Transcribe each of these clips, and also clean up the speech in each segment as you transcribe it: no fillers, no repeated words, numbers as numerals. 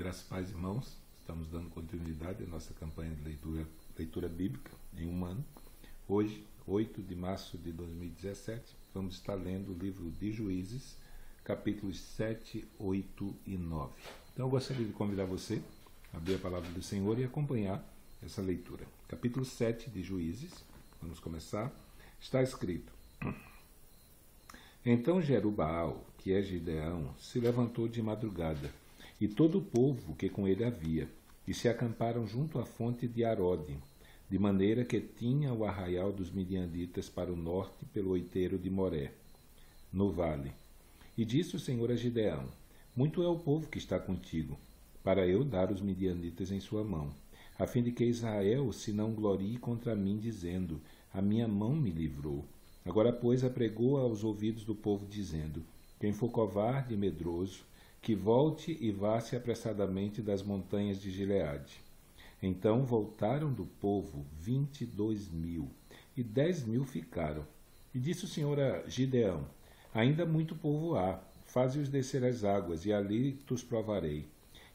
Graças e paz, irmãos. Estamos dando continuidade à nossa campanha de leitura bíblica em um ano. Hoje, 8 de março de 2017, vamos estar lendo o livro de Juízes, capítulos 7, 8 e 9. Então, eu gostaria de convidar você a abrir a palavra do Senhor e acompanhar essa leitura. Capítulo 7 de Juízes, vamos começar. Está escrito: Então Jerubaal, que é Gideão, se levantou de madrugada, e todo o povo que com ele havia, e se acamparam junto à fonte de Arode, de maneira que tinha o arraial dos midianitas para o norte pelo oiteiro de Moré, no vale. E disse o Senhor a Gideão: Muito é o povo que está contigo, para eu dar os midianitas em sua mão, a fim de que Israel se não glorie contra mim, dizendo: A minha mão me livrou. Agora, pois, apregou aos ouvidos do povo, dizendo: Quem for covarde e medroso, que volte e vá-se apressadamente das montanhas de Gileade. Então voltaram do povo 22.000, e 10.000 ficaram. E disse o Senhor a Gideão: Ainda muito povo há, faze-os descer as águas, e ali os provarei.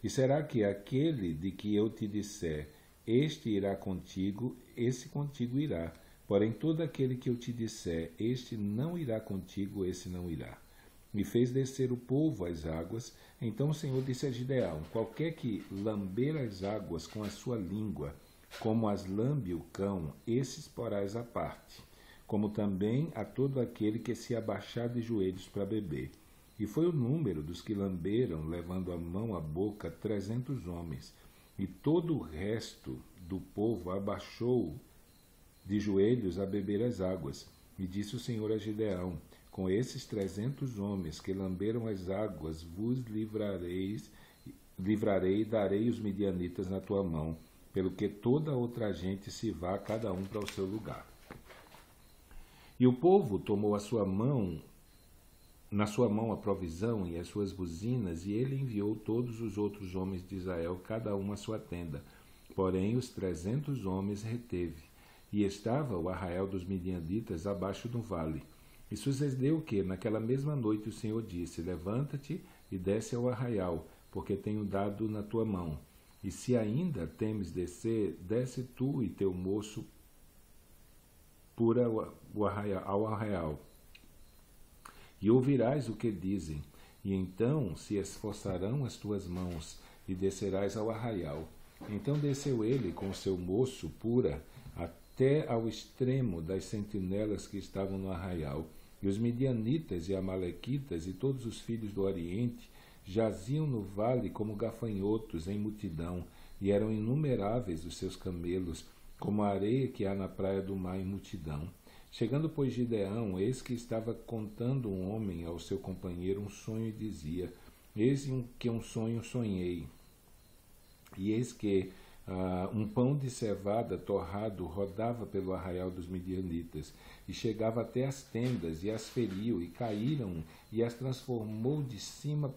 E será que aquele de que eu te disser, este irá contigo, esse contigo irá. Porém, todo aquele que eu te disser, este não irá contigo, esse não irá. E fez descer o povo às águas. Então o Senhor disse a Gideão: Qualquer que lamber as águas com a sua língua, como as lambe o cão, esses porás à parte, como também a todo aquele que se abaixar de joelhos para beber. E foi o número dos que lamberam, levando a mão à boca, 300 homens. E todo o resto do povo abaixou de joelhos a beber as águas. E disse o Senhor a Gideão: Com esses 300 homens que lamberam as águas, vos livrarei e darei os midianitas na tua mão, pelo que toda outra gente se vá, cada um para o seu lugar. E o povo tomou na sua mão a provisão e as suas buzinas, e ele enviou todos os outros homens de Israel, cada um à sua tenda. Porém, os 300 homens reteve, e estava o arraial dos midianitas abaixo do vale. E sucedeu que, naquela mesma noite, o Senhor disse: Levanta-te e desce ao arraial, porque tenho dado na tua mão. E se ainda temes descer, desce tu e teu moço ao arraial. E ouvirás o que dizem, e então se esforçarão as tuas mãos, e descerás ao arraial. Então desceu ele com o seu moço até ao extremo das sentinelas que estavam no arraial. E os midianitas e amalequitas e todos os filhos do Oriente jaziam no vale como gafanhotos em multidão, e eram inumeráveis os seus camelos, como a areia que há na praia do mar em multidão. Chegando, pois, Gideão, eis que estava contando um homem ao seu companheiro um sonho, e dizia: Eis que um sonho sonhei, e eis que um pão de cevada torrado rodava pelo arraial dos midianitas, e chegava até as tendas, e as feriu, e caíram, e as transtornou de cima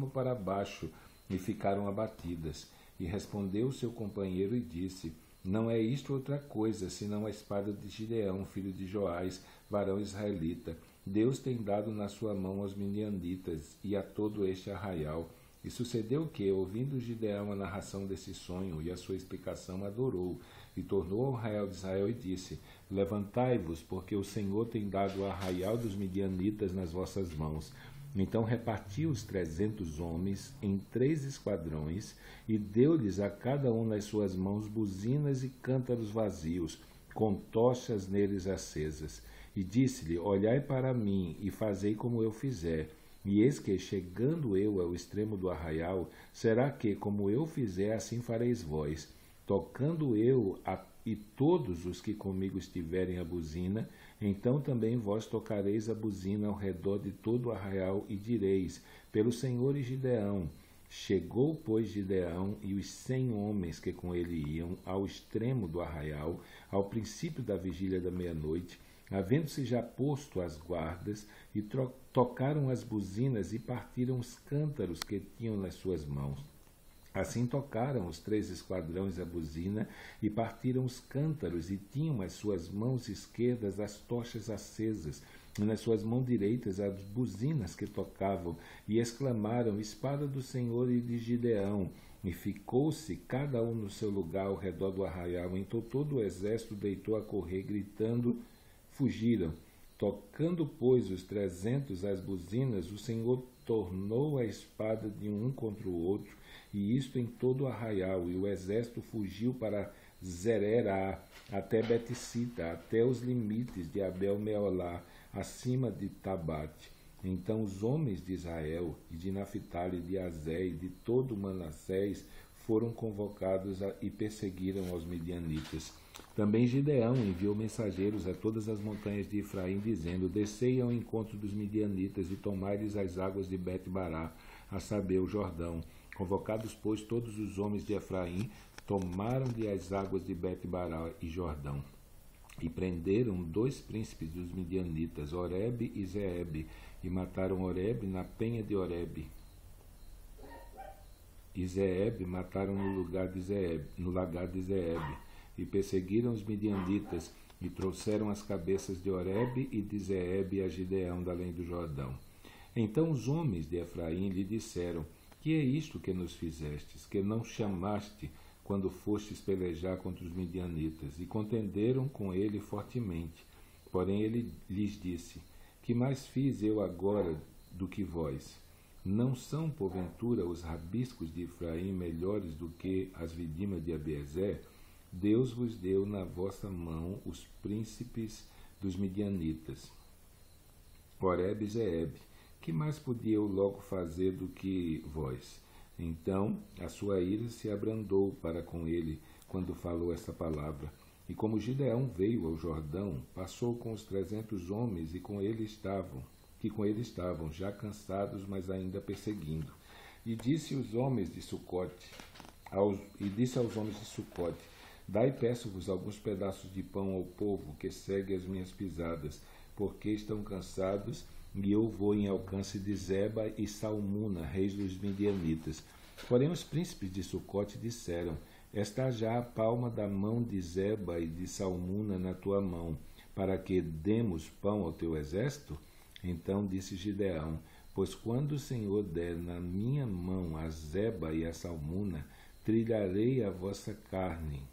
para baixo, e ficaram abatidas. E respondeu seu companheiro e disse: Não é isto outra coisa, senão a espada de Gideão, filho de Joás, varão israelita. Deus tem dado na sua mão aos midianitas e a todo este arraial. E sucedeu que, ouvindo Gideão a narração desse sonho e a sua explicação, adorou, e tornou ao arraial de Israel e disse: Levantai-vos, porque o Senhor tem dado o arraial dos midianitas nas vossas mãos. Então repartiu os 300 homens em 3 esquadrões, e deu-lhes a cada um nas suas mãos buzinas e cântaros vazios, com tochas neles acesas. E disse-lhe: Olhai para mim, e fazei como eu fizer. E eis que, chegando eu ao extremo do arraial, será que, como eu fizer, assim fareis vós. Tocando eu e todos os que comigo estiverem a buzina, então também vós tocareis a buzina ao redor de todo o arraial, e direis: Pelo Senhor e Gideão. Chegou, pois, Gideão e os 100 homens que com ele iam ao extremo do arraial, ao princípio da vigília da meia-noite, havendo-se já posto as guardas, e tocaram as buzinas e partiram os cântaros que tinham nas suas mãos. Assim tocaram os 3 esquadrões a buzina e partiram os cântaros, e tinham as suas mãos esquerdas as tochas acesas, e nas suas mãos direitas as buzinas que tocavam, e exclamaram: Espada do Senhor e de Gideão! E ficou-se cada um no seu lugar ao redor do arraial. Então todo o exército deitou a correr, gritando, fugiram. Tocando, pois, os 300 as buzinas, o Senhor tornou a espada de um contra o outro, e isto em todo o arraial, e o exército fugiu para Zererá, até Betissita, até os limites de Abel-Meolá, acima de Tabate. Então os homens de Israel, e de Naphtali, de Azé, e de todo Manassés, foram convocados e perseguiram aos midianitas. Também Gideão enviou mensageiros a todas as montanhas de Efraim, dizendo: Descei ao encontro dos midianitas e tomai-lhes as águas de Bet-Bará, a saber, o Jordão. Convocados, pois, todos os homens de Efraim, tomaram-lhe as águas de Bet-Bará e Jordão. E prenderam 2 príncipes dos midianitas, Oreb e Zeeb, e mataram Oreb na penha de Oreb. E Zeeb mataram no lagar de Zeeb. E perseguiram os midianitas, e trouxeram as cabeças de Oreb e de Zeeb a Gideão da além do Jordão. Então os homens de Efraim lhe disseram: Que é isto que nos fizestes, que não chamaste quando fostes pelejar contra os midianitas? E contenderam com ele fortemente. Porém ele lhes disse: Que mais fiz eu agora do que vós? Não são, porventura, os rabiscos de Efraim melhores do que as vidimas de Abiezer? Deus vos deu na vossa mão os príncipes dos midianitas, Oreb e Zeeb. Que mais podia eu logo fazer do que vós? Então a sua ira se abrandou para com ele quando falou esta palavra. E como Gideão veio ao Jordão, passou com os 300 homens que com ele estavam, já cansados, mas ainda perseguindo. E disse aos homens de Sucote: Dai, peço-vos, alguns pedaços de pão ao povo que segue as minhas pisadas, porque estão cansados, e eu vou em alcance de Zeba e Salmuna, reis dos midianitas. Porém os príncipes de Sucote disseram: Está já a palma da mão de Zeba e de Salmuna na tua mão, para que demos pão ao teu exército? Então disse Gideão: Pois quando o Senhor der na minha mão a Zeba e a Salmuna, trilharei a vossa carne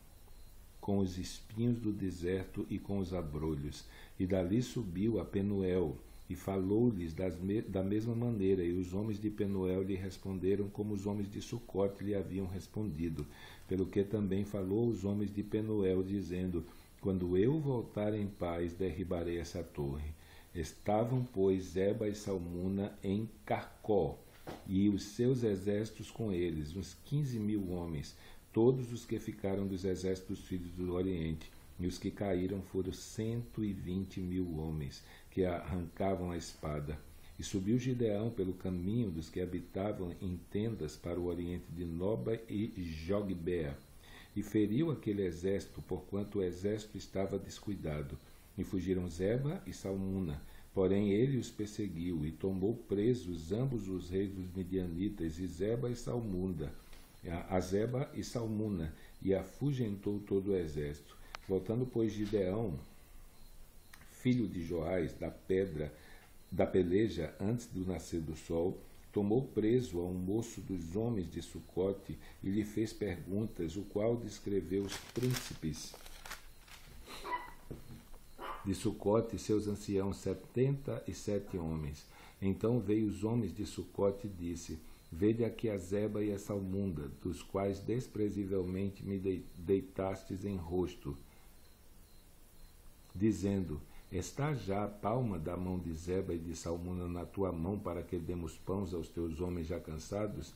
com os espinhos do deserto e com os abrolhos. E dali subiu a Penuel, e falou-lhes da mesma maneira, e os homens de Penuel lhe responderam como os homens de Sucote lhe haviam respondido, pelo que também falou aos homens de Penuel, dizendo: Quando eu voltar em paz, derribarei essa torre. Estavam, pois, Zeba e Salmuna em Carcó, e os seus exércitos com eles, uns 15.000 homens, todos os que ficaram dos exércitos dos filhos do Oriente, e os que caíram foram 120.000 homens, que arrancavam a espada. E subiu Gideão pelo caminho dos que habitavam em tendas para o oriente de Noba e Jogbea, e feriu aquele exército, porquanto o exército estava descuidado. E fugiram Zeba e Salmuna, porém ele os perseguiu, e tomou presos ambos os reis dos midianitas, e Zeba e Salmuna, a Zeba e Salmuna, e afugentou todo o exército. Voltando, pois, Gideão, filho de Joás, da peleja antes do nascer do sol, tomou preso a um moço dos homens de Sucote e lhe fez perguntas, o qual descreveu os príncipes de Sucote e seus anciãos, 77 homens. Então veio os homens de Sucote e disse: Vede aqui a Zeba e a Salmunda, dos quais desprezivelmente me deitastes em rosto, dizendo: Está já a palma da mão de Zeba e de Salmuna na tua mão, para que demos pães aos teus homens já cansados?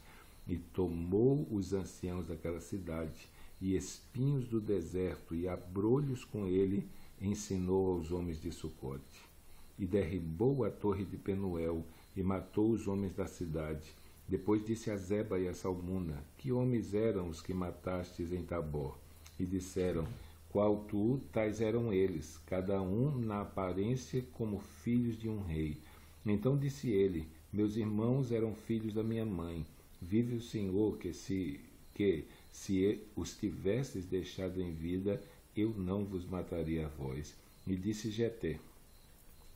E tomou os anciãos daquela cidade, e espinhos do deserto, e abrolhos com ele, ensinou aos homens de Sucote. E derribou a torre de Penuel, e matou os homens da cidade. Depois disse a Zeba e a Salmuna: Que homens eram os que matastes em Tabor? E disseram: Qual tu, tais eram eles, cada um na aparência como filhos de um rei. Então disse ele: Meus irmãos eram filhos da minha mãe. Vive o Senhor, que se os tivesses deixado em vida, eu não vos mataria a vós. E disse Jeté: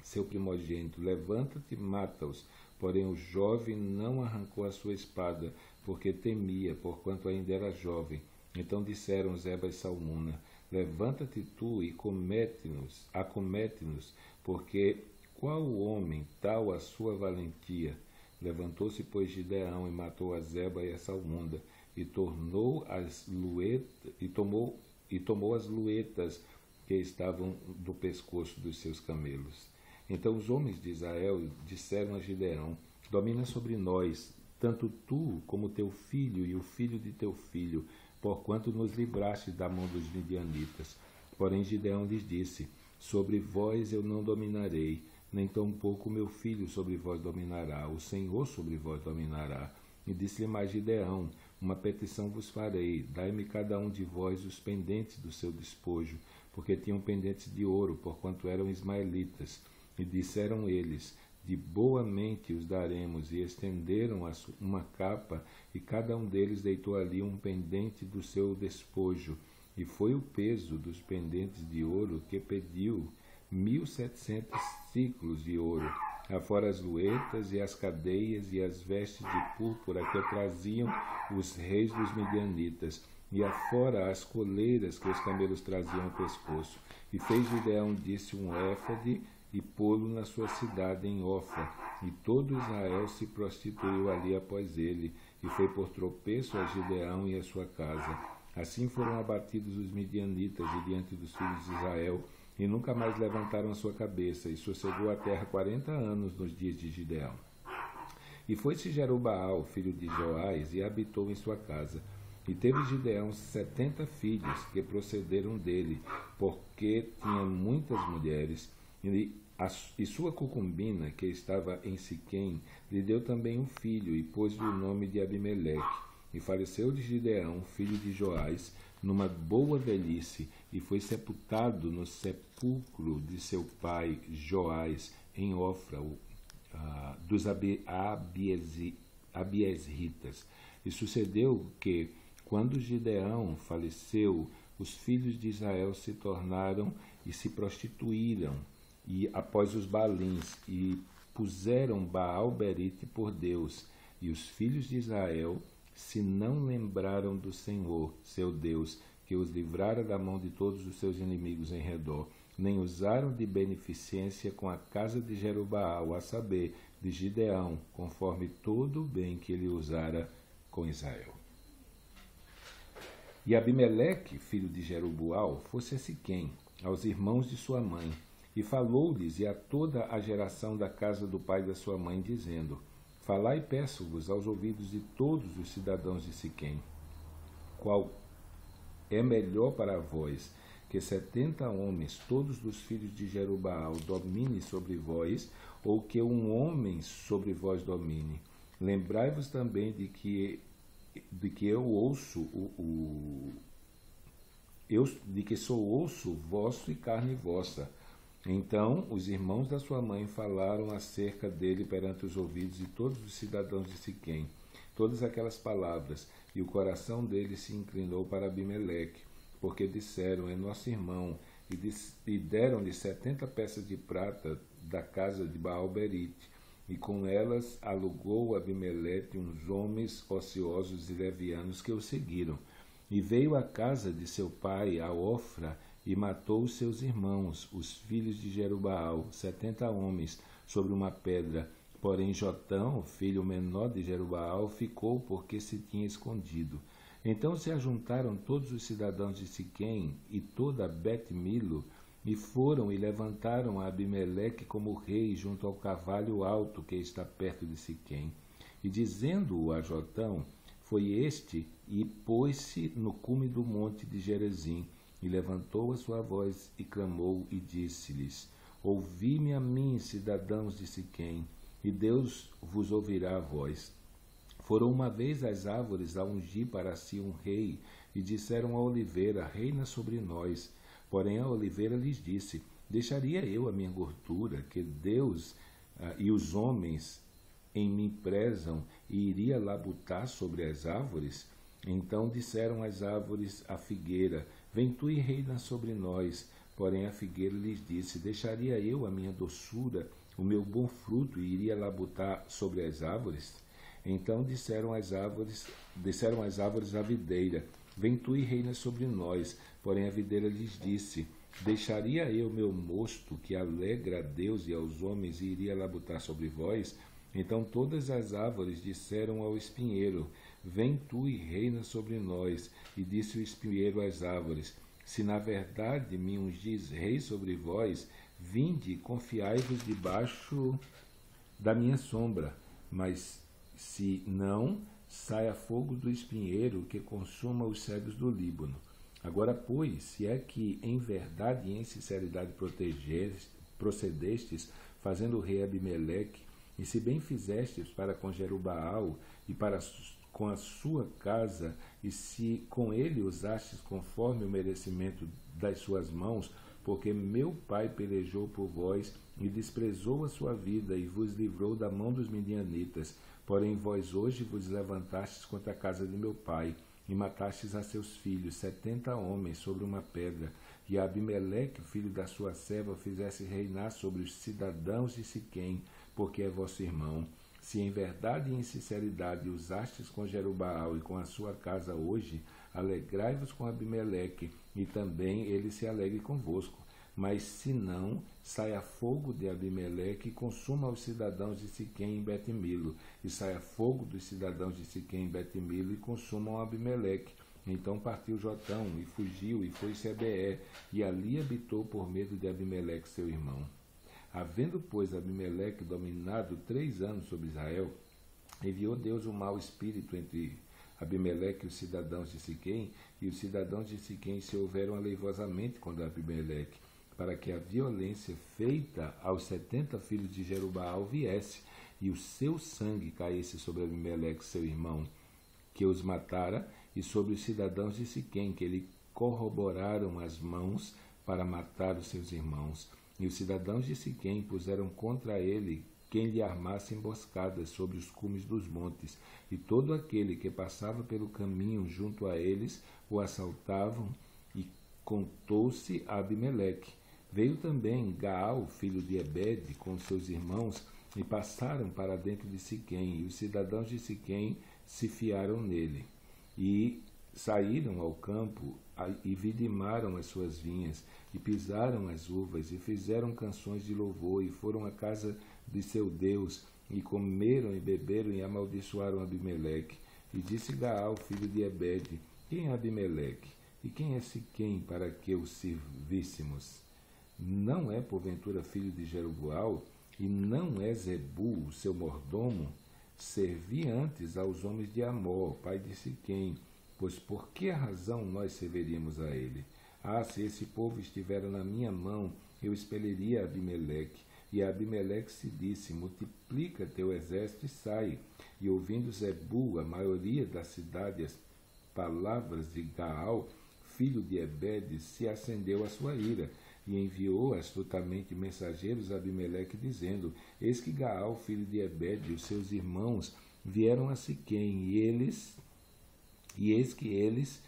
seu primogênito. Levanta-te e mata-os. Porém o jovem não arrancou a sua espada, porque temia, porquanto ainda era jovem. Então disseram Zeba e Salmuna: levanta-te tu e acomete-nos, porque qual homem tal a sua valentia? Levantou-se, pois, Gideão e matou a Zeba e a Salmunda, e tomou as luetas que estavam do pescoço dos seus camelos. Então os homens de Israel disseram a Gideão: domina sobre nós, tanto tu como teu filho e o filho de teu filho, porquanto nos livraste da mão dos midianitas. Porém Gideão lhes disse: sobre vós eu não dominarei, nem tampouco meu filho sobre vós dominará, o Senhor sobre vós dominará. E disse-lhe mais Gideão: uma petição vos farei, dai-me cada um de vós os pendentes do seu despojo, porque tinham pendentes de ouro, porquanto eram ismaelitas. E disseram eles: de boa mente os daremos. E estenderam uma capa, e cada um deles deitou ali um pendente do seu despojo. E foi o peso dos pendentes de ouro que pediu 1.700 ciclos de ouro, afora as luetas e as cadeias e as vestes de púrpura que traziam os reis dos midianitas, e afora as coleiras que os camelos traziam ao pescoço. E fez Gideão disso um éfode, e pô-lo na sua cidade em Ofra, e todo Israel se prostituiu ali após ele, e foi por tropeço a Gideão e a sua casa. Assim foram abatidos os midianitas de diante dos filhos de Israel, e nunca mais levantaram a sua cabeça, e sossegou a terra 40 anos nos dias de Gideão. E foi-se Jerubaal, filho de Joás, e habitou em sua casa. E teve Gideão 70 filhos que procederam dele, porque tinha muitas mulheres. E sua concubina, que estava em Siquém, lhe deu também um filho, e pôs-lhe o nome de Abimeleque. E faleceu-lhe Gideão, filho de Joás, numa boa velhice, e foi sepultado no sepulcro de seu pai Joás, em Ofra, dos Abiesritas. E sucedeu que, quando Gideão faleceu, os filhos de Israel se tornaram e se prostituíram após os Baalins, e puseram Baal-berite por Deus. E os filhos de Israel se não lembraram do Senhor, seu Deus, que os livrara da mão de todos os seus inimigos em redor, nem usaram de beneficência com a casa de Jerubaal, a saber, de Gideão, conforme todo o bem que ele usara com Israel. E Abimeleque, filho de Jerubaal, fosse a Siquém, aos irmãos de sua mãe, e falou-lhes e a toda a geração da casa do pai da sua mãe, dizendo: falai, peço-vos, aos ouvidos de todos os cidadãos de Siquém, qual é melhor para vós que 70 homens, todos dos filhos de Jerubaal, domine sobre vós, ou que um homem sobre vós domine? Lembrai-vos também de que eu ouço de que sou osso vosso e carne vossa. Então os irmãos da sua mãe falaram acerca dele perante os ouvidos de todos os cidadãos de Siquém, todas aquelas palavras, e o coração dele se inclinou para Abimeleque, porque disseram: é nosso irmão, e deram-lhe 70 peças de prata da casa de Baal-berite, e com elas alugou Abimeleque uns homens ociosos e levianos que o seguiram. E veio à casa de seu pai, a Ofra, e matou os seus irmãos, os filhos de Jerubaal, 70 homens, sobre uma pedra. Porém Jotão, filho menor de Jerubaal, ficou, porque se tinha escondido. Então se ajuntaram todos os cidadãos de Siquém e toda Bet-Milo, e foram e levantaram a Abimeleque como rei junto ao carvalho alto que está perto de Siquém. E dizendo-o a Jotão, foi este e pôs-se no cume do monte de Gerezim, e levantou a sua voz e clamou e disse-lhes: ouvi-me a mim, cidadãos de Siquém, e Deus vos ouvirá a vós. Foram uma vez as árvores a ungir para si um rei, e disseram à oliveira: reina sobre nós. Porém a oliveira lhes disse: deixaria eu a minha gordura, que Deus e os homens em mim prezam, e iria labutar sobre as árvores? Então disseram as árvores à figueira: vem tu e reina sobre nós. Porém a figueira lhes disse: deixaria eu a minha doçura, o meu bom fruto, e iria labutar sobre as árvores? Então disseram as árvores à videira: vem tu e reina sobre nós. Porém a videira lhes disse: deixaria eu meu mosto, que alegra a Deus e aos homens, e iria labutar sobre vós? Então todas as árvores disseram ao espinheiro: vem tu e reina sobre nós. E disse o espinheiro às árvores: se na verdade me ungis rei sobre vós, vinde e confiai-vos debaixo da minha sombra. Mas se não, saia fogo do espinheiro que consuma os cedros do Líbano. Agora, pois, se é que em verdade e em sinceridade procedestes, fazendo o rei Abimeleque, e se bem fizestes para com Jerubaal e com a sua casa, e se com ele usastes conforme o merecimento das suas mãos, porque meu pai pelejou por vós e desprezou a sua vida e vos livrou da mão dos midianitas. Porém vós hoje vos levantastes contra a casa de meu pai e matastes a seus filhos, 70 homens, sobre uma pedra. E a Abimeleque, filho da sua serva, fizesse reinar sobre os cidadãos de Siquém, porque é vosso irmão. Se em verdade e em sinceridade usastes com Jerubaal e com a sua casa hoje, alegrai-vos com Abimeleque, e também ele se alegre convosco. Mas se não, saia fogo de Abimeleque e consuma os cidadãos de Siquém em Bet-Milo, e saia fogo dos cidadãos de Siquém em Bet-Milo e consumam Abimeleque. Então partiu Jotão e fugiu e foi-se a Beé, e ali habitou por medo de Abimeleque seu irmão. Havendo, pois, Abimeleque dominado 3 anos sobre Israel, enviou Deus um mau espírito entre Abimeleque e os cidadãos de Siquém, e os cidadãos de Siquém se houveram aleivosamente contra Abimeleque, para que a violência feita aos 70 filhos de Jerubaal viesse, e o seu sangue caísse sobre Abimeleque seu irmão, que os matara, e sobre os cidadãos de Siquém, que lhe corroboraram as mãos para matar os seus irmãos. E os cidadãos de Siquém puseram contra ele quem lhe armasse emboscadas sobre os cumes dos montes, e todo aquele que passava pelo caminho junto a eles o assaltavam, e contou-se a Abimeleque. Veio também Gaal, filho de Ebede, com seus irmãos, e passaram para dentro de Siquém, e os cidadãos de Siquém se fiaram nele. E saíram ao campo e vidimaram as suas vinhas, e pisaram as uvas, e fizeram canções de louvor, e foram à casa de seu Deus, e comeram e beberam, e amaldiçoaram Abimeleque. E disse Gaal, filho de Ebede: quem é Abimeleque? E quem é Siquém, para que o servíssemos? Não é porventura filho de Jerubaal? E não é Zebu, o seu mordomo? Servi antes aos homens de Amor, pai de Siquém, pois por que razão nós serviríamos a ele? Ah, se esse povo estivera na minha mão, eu expeliria Abimeleque. E a Abimeleque se disse: multiplica teu exército e sai. E ouvindo Zebu, a maioria da cidade, as palavras de Gaal, filho de Ebede, se acendeu a sua ira, e enviou astutamente mensageiros a Abimeleque, dizendo: eis que Gaal, filho de Ebede, e os seus irmãos vieram a Siquém, e eis que eles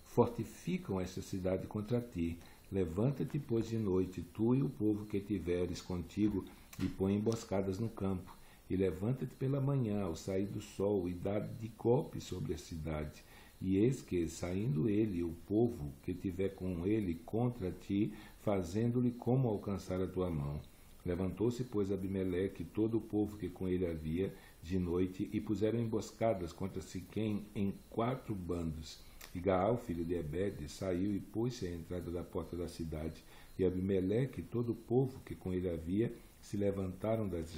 fortificam esta cidade contra ti. Levanta-te, pois, de noite, tu e o povo que tiveres contigo, e põe emboscadas no campo. E levanta-te pela manhã, ao sair do sol, e dá de golpe sobre a cidade. E eis que, saindo ele e o povo que tiver com ele contra ti, fazendo-lhe como alcançar a tua mão. Levantou-se, pois, Abimeleque e todo o povo que com ele havia, de noite, e puseram emboscadas contra Siquém em 4 bandos. E Gaal, filho de Ebede, saiu e pôs-se à entrada da porta da cidade. E Abimeleque e todo o povo que com ele havia se levantaram das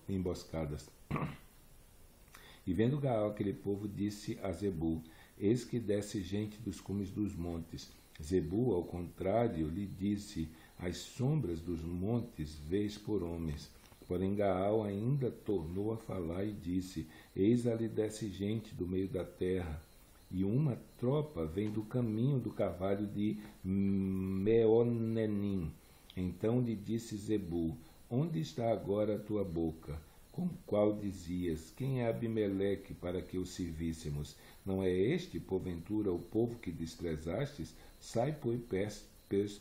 emboscadas. E vendo Gaal aquele povo, disse a Zebu: eis que desce gente dos cumes dos montes. Zebu, ao contrário, lhe disse: as sombras dos montes vês por homens. Porém Gaal ainda tornou a falar e disse: eis ali desce gente do meio da terra, e uma tropa vem do caminho do carvalho de Meonenim. Então lhe disse Zebu: onde está agora a tua boca, com o qual dizias: quem é Abimeleque, para que o servíssemos? Não é este, porventura, o povo que desprezastes? Sai, pois,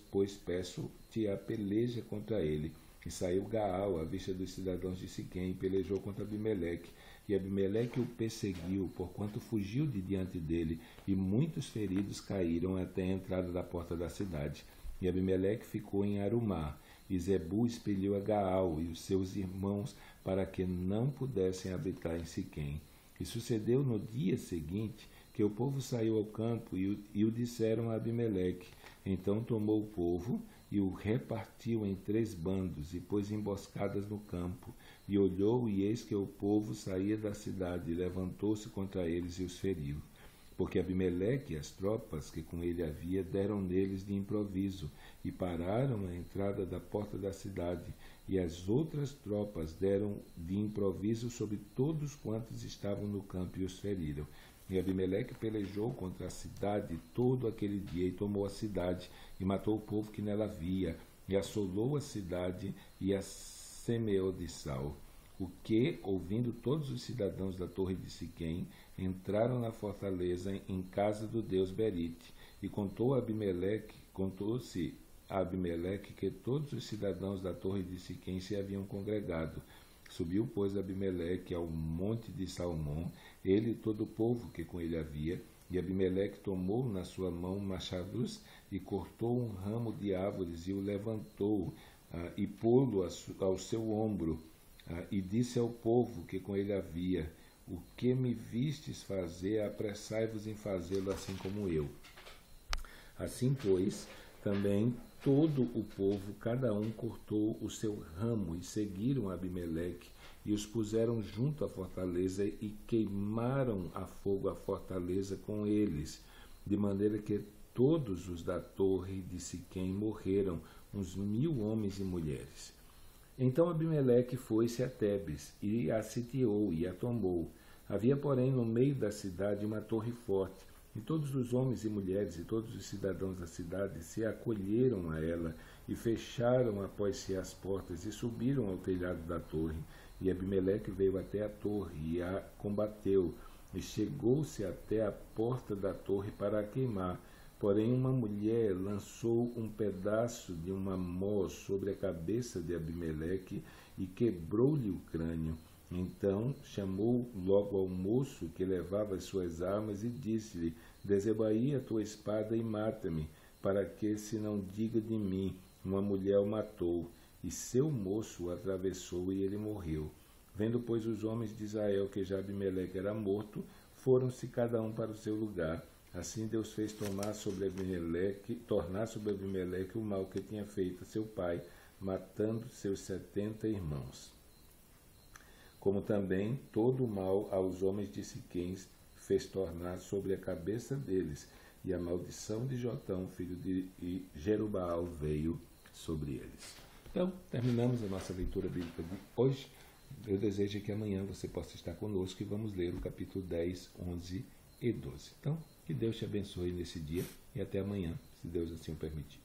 pois peço-te a peleja contra ele. E saiu Gaal à vista dos cidadãos de Siquém e pelejou contra Abimeleque. E Abimeleque o perseguiu, porquanto fugiu de diante dele, e muitos feridos caíram até a entrada da porta da cidade. E Abimeleque ficou em Arumá, e Zebul expeliu a Gaal e os seus irmãos para que não pudessem habitar em Siquém. E sucedeu no dia seguinte que o povo saiu ao campo e o disseram a Abimeleque. Então tomou o povo e o repartiu em 3 bandos, e pôs emboscadas no campo. E olhou, e eis que o povo saía da cidade, e levantou-se contra eles e os feriu. Porque Abimeleque e as tropas que com ele havia deram neles de improviso, e pararam à entrada da porta da cidade, e as outras tropas deram de improviso sobre todos quantos estavam no campo e os feriram. E Abimeleque pelejou contra a cidade todo aquele dia, e tomou a cidade, e matou o povo que nela havia, e assolou a cidade, e a semeou de sal. O que, ouvindo todos os cidadãos da torre de Siquém, entraram na fortaleza em casa do deus Berite, e contou-se a Abimeleque que todos os cidadãos da torre de Siquém se haviam congregado. Subiu, pois, Abimeleque ao monte de Salmão, ele e todo o povo que com ele havia, e Abimeleque tomou na sua mão machados e cortou um ramo de árvores e o levantou e pô-lo ao seu ombro, e disse ao povo que com ele havia: o que me vistes fazer, apressai-vos em fazê-lo assim como eu. Assim, pois, também todo o povo, cada um cortou o seu ramo, e seguiram Abimeleque, e os puseram junto à fortaleza, e queimaram a fogo a fortaleza com eles, de maneira que todos os da torre de Siquém morreram, uns 1000 homens e mulheres. Então Abimeleque foi-se a Tebes, e a sitiou, e a tomou. Havia, porém, no meio da cidade uma torre forte, e todos os homens e mulheres e todos os cidadãos da cidade se acolheram a ela, e fecharam após si as portas, e subiram ao telhado da torre. E Abimeleque veio até a torre, e a combateu, e chegou-se até a porta da torre para a queimar. Porém, uma mulher lançou um pedaço de uma mó sobre a cabeça de Abimeleque, e quebrou-lhe o crânio. Então chamou logo ao moço que levava as suas armas, e disse-lhe: desembainha a tua espada e mata-me, para que se não diga de mim, uma mulher o matou. E seu moço o atravessou, e ele morreu. Vendo, pois, os homens de Israel que já Abimeleque era morto, foram-se cada um para o seu lugar. Assim Deus fez tornar sobre Abimeleque o mal que tinha feito a seu pai, matando seus 70 irmãos. Como também todo o mal aos homens de Siquém fez tornar sobre a cabeça deles, e a maldição de Jotão, filho de Jerubaal, veio sobre eles. Então, terminamos a nossa leitura bíblica de hoje. Eu desejo que amanhã você possa estar conosco e vamos ler o capítulo 10, 11 e 12. Então, que Deus te abençoe nesse dia e até amanhã, se Deus assim o permitir.